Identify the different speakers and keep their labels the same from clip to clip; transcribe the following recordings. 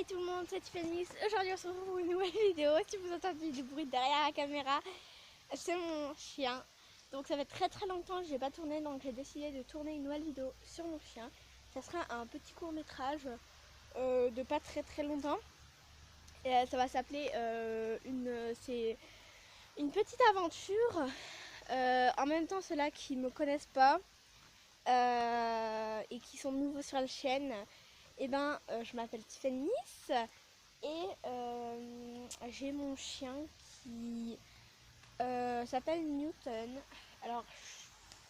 Speaker 1: Hi tout le monde, c'est Tiffany. Aujourd'hui on se retrouve pour une nouvelle vidéo. Si vous entendez du bruit derrière la caméra, c'est mon chien. Donc ça fait très longtemps que je n'ai pas tourné, donc j'ai décidé de tourner une nouvelle vidéo sur mon chien. Ça sera un petit court métrage de pas très longtemps. Et ça va s'appeler c'est une petite aventure. En même temps ceux-là qui me connaissent pas et qui sont nouveaux sur la chaîne. Je m'appelle Tiffany et j'ai mon chien qui s'appelle Newton. Alors,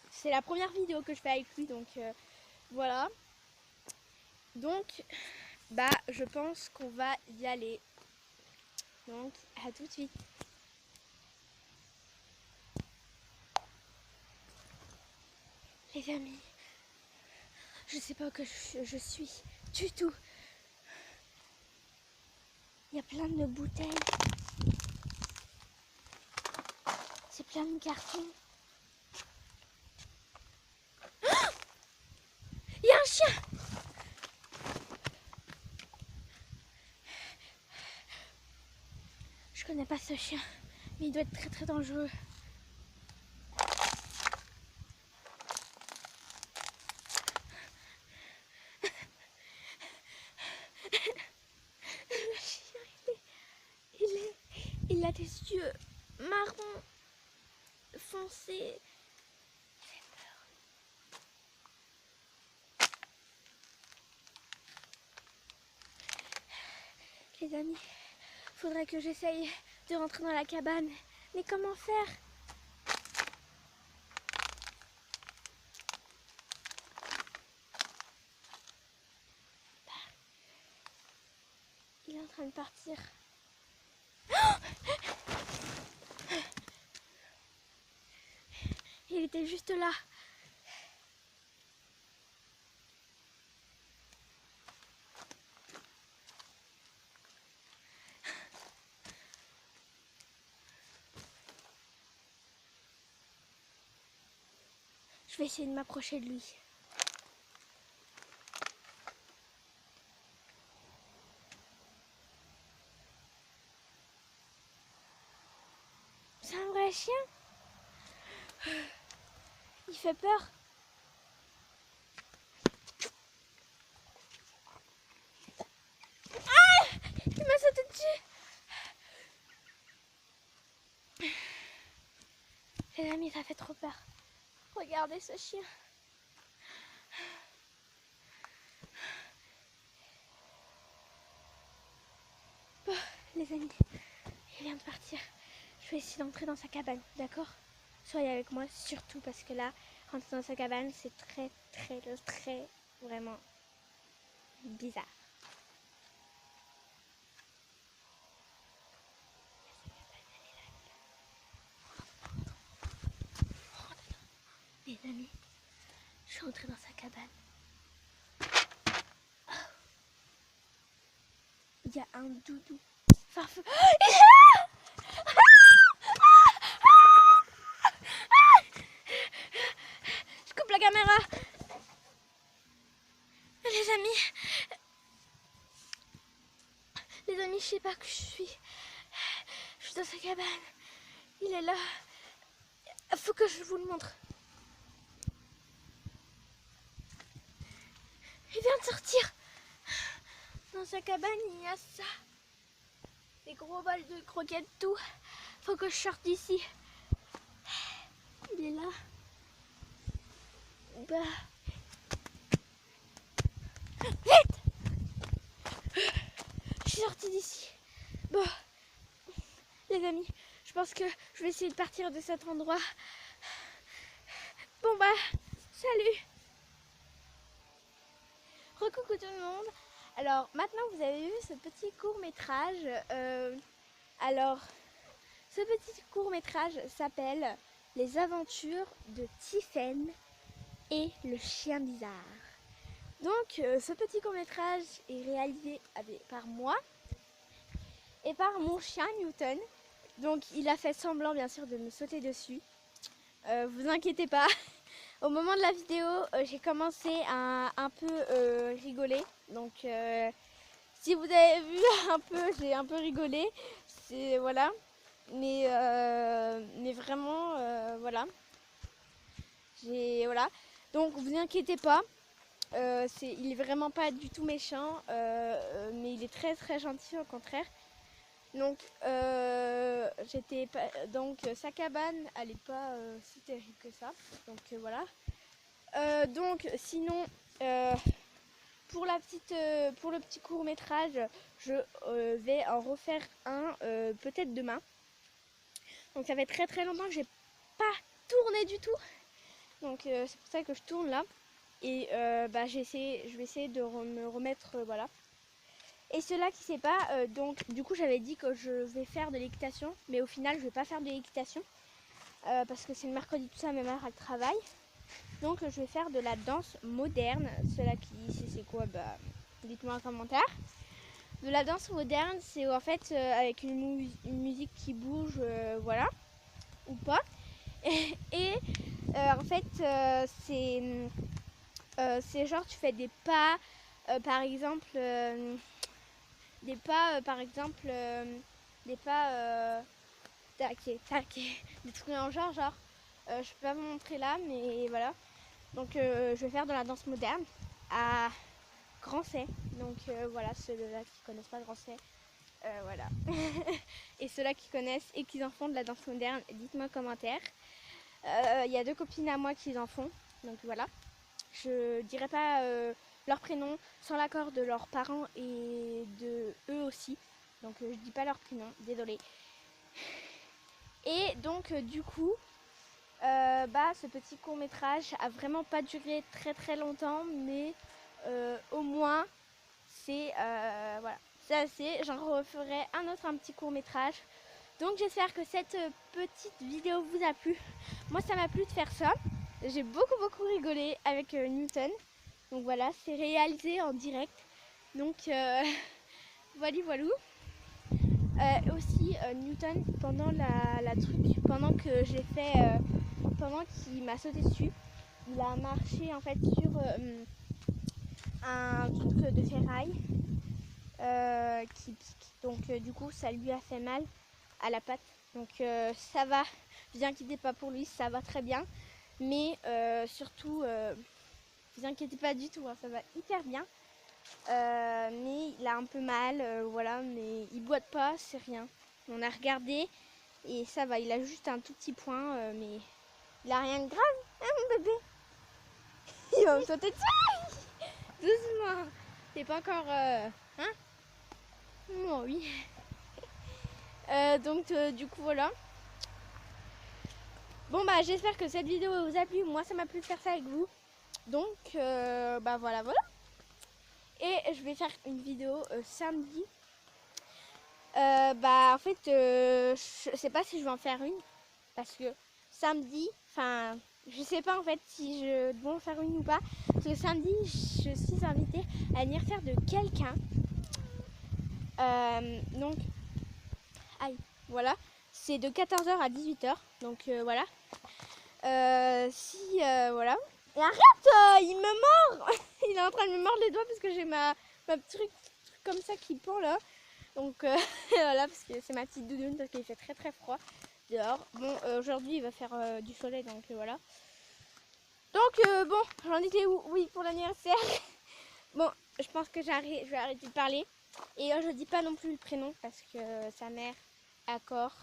Speaker 1: c'est la première vidéo que je fais avec lui, donc voilà. Donc, je pense qu'on va y aller. Donc, à tout de suite. Les amis, je sais pas où que je suis du tout. Il y a plein de bouteilles. C'est plein de cartons. Il y a un chien! Je connais pas ce chien, mais il doit être très dangereux. Le chien, il a des yeux marron foncé. Les amis, faudrait que j'essaye de rentrer dans la cabane. Mais comment faire? Il est en train de partir. Il était juste là. Je vais essayer de m'approcher de lui. C'est un vrai chien? Il fait peur. Ah! Il m'a sauté dessus. Les amis, ça fait trop peur. Regardez ce chien. Bon, les amis, il vient de partir. Je vais essayer d'entrer dans sa cabane, d'accord? Soyez avec moi, surtout parce que là, rentrer dans sa cabane, c'est très vraiment bizarre. Les amis, je suis rentrée dans sa cabane. Il y a un doudou. Farfeux. Il est là! Je coupe la caméra. Les amis, je sais pas que je suis. Je suis dans sa cabane. Il est là. Faut que je vous le montre. Il vient de sortir. Dans sa cabane, il y a ça. Des gros bols de croquettes, tout. Faut que je sorte d'ici. Il est là. Vite! Je suis sortie d'ici. Bon, les amis, je pense que je vais essayer de partir de cet endroit. Bon salut! Recoucou tout le monde. Alors maintenant vous avez vu ce petit court métrage. Ce petit court métrage s'appelle Les aventures de Tiffen et le chien bizarre. Donc ce petit court métrage est réalisé par moi et par mon chien Newton. Donc il a fait semblant bien sûr de me sauter dessus. Vous inquiétez pas. Au moment de la vidéo, j'ai commencé à un peu rigoler. Donc Si vous avez vu un peu, j'ai un peu rigolé. C'est voilà. Mais vraiment, voilà. Voilà. Donc vous inquiétez pas. Il est vraiment pas du tout méchant, mais il est très très gentil au contraire. Donc, donc sa cabane, elle est pas si terrible que ça. Donc voilà. Donc sinon, pour le petit court métrage, je vais en refaire un peut-être demain. Donc ça fait très très longtemps que j'ai pas tourné du tout. Donc c'est pour ça que je tourne là. Et je vais essayer de me remettre, voilà. Et ceux-là qui ne sait pas, donc du coup j'avais dit que je vais faire de l'équitation, mais au final je vais pas faire de l'équitation parce que c'est le mercredi tout ça, ma mère elle travaille. Donc je vais faire de la danse moderne. Ceux-là qui sait c'est quoi, dites-moi en commentaire. De la danse moderne, c'est en fait avec une musique qui bouge, voilà, ou pas. Et en fait c'est genre tu fais des pas, par exemple, des pas, des trucs en genre, je peux pas vous montrer là, mais voilà. Donc je vais faire de la danse moderne à Grancey. Donc voilà, ceux-là qui connaissent pas Grancey, voilà. Et ceux-là qui connaissent et qui en font de la danse moderne, dites-moi en commentaire. Il y a 2 copines à moi qui en font, donc voilà. Je dirai pas leur prénom sans l'accord de leurs parents et de eux aussi. Donc je dis pas leur prénom, désolée. Et donc du coup, ce petit court métrage a vraiment pas duré très très longtemps, mais au moins c'est voilà, c'est assez. J'en referai un petit court métrage. Donc j'espère que cette petite vidéo vous a plu. Moi ça m'a plu de faire ça. J'ai beaucoup rigolé avec Newton. Donc voilà, c'est réalisé en direct. Donc voilà. Aussi Newton pendant pendant que j'ai fait, pendant qu'il m'a sauté dessus, il a marché en fait sur un truc de ferraille qui pique. Donc du coup ça lui a fait mal à la patte. Donc ça va, vous inquiétez pas pour lui, ça va très bien. Mais surtout, vous inquiétez pas du tout, hein, ça va hyper bien. Mais il a un peu mal, voilà, mais il boite pas, c'est rien. On a regardé et ça va, il a juste un tout petit point, mais il a rien de grave, hein mon bébé. Il va me sauter dessus. Doucement, c'est pas encore, hein? Oh, oui. Donc du coup voilà. Bon j'espère que cette vidéo vous a plu. Moi ça m'a plu de faire ça avec vous. Donc voilà. Et je vais faire une vidéo samedi. En fait je sais pas si je vais en faire une. Parce que samedi, enfin je sais pas en fait si je dois en faire une ou pas. Parce que samedi je suis invitée à l'anniversaire de quelqu'un. Donc voilà. C'est de 14h à 18h. Donc voilà. Voilà. Et arrête, il me mord. Il est en train de me mordre les doigts parce que j'ai ma truc comme ça qui pend là. Donc voilà, parce que c'est ma petite doudoune parce qu'il fait très froid dehors. Bon, aujourd'hui il va faire du soleil, donc voilà. Donc bon, j'en étais où? Oui, pour l'anniversaire. Bon, je pense que je vais arrêter de parler. Et je dis pas non plus le prénom parce que sa mère est d'accord.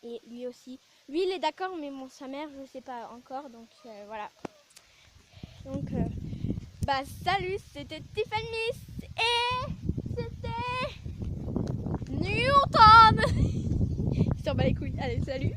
Speaker 1: Et lui aussi. Lui il est d'accord, mais sa mère je sais pas encore. Donc voilà. Donc salut, c'était Tiffany et c'était Newton. Il s'en bat les couilles. Allez, salut.